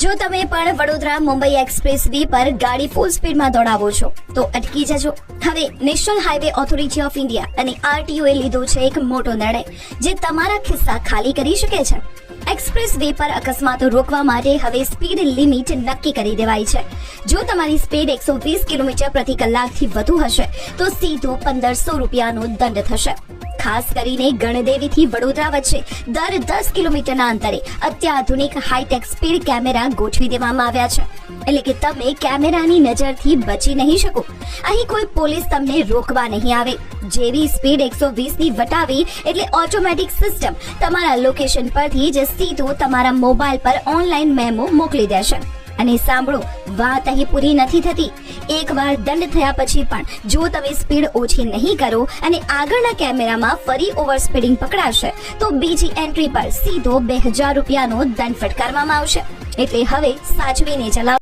જો તમે પણ વડોદરા મુંબઈ એક્સપ્રેસ વે પર ગાડી ફૂલ સ્પીડમાં દોડાવો છો તો અટકી જજો. હવે national highway authority of India અને આરટીઓએ લીધો છે એક મોટો નિર્ણય જે તમારા ખિસ્સા ખાલી કરી શકે છે. એક્સપ્રેસ વે પર અકસ્માતો રોકવા માટે હવે સ્પીડ લિમિટ નક્કી કરી દેવાઈ છે. જો તમારી સ્પીડ 120 કિલોમીટર પ્રતિ કલાકથી વધુ હશે તો સીધો 1500 રૂપિયાનો દંડ થશે. ખાસ કરીને ગણદેવીથી વડોદરા વચ્ચે દર 10 કિલોમીટરના અંતરે અત્યાધુનિક હાઈટેક સ્પીડ કેમેરા ગોઠવી દેવામાં આવ્યા છે. એટલે કે તમે કેમેરાની નજરથી બચી નહીં શકો. અહીં કોઈ પોલીસ તમને રોકવા નહીં આવે. જેવી સ્પીડ 120 ની વટાવી એટલે ઓટોમેટિક સિસ્ટમ તમારા લોકેશન પરથી જ સીધો તમારા મોબાઈલ પર ઓનલાઈન મેમો મોકલી દેશે. અને સાંભળો, વાત અહીં પૂરી નથી થતી. એકવાર દંડ થયા પછી પણ જો તમે સ્પીડ ઓછી નહીં કરો અને આગળના કેમેરામાં ફરી ઓવર સ્પીડિંગ પકડાશે તો બીજી એન્ટ્રી પર સીધો 2000 રૂપિયાનો દંડ ફટકારવામાં આવશે. એટલે હવે સાચવીને ચલાવો.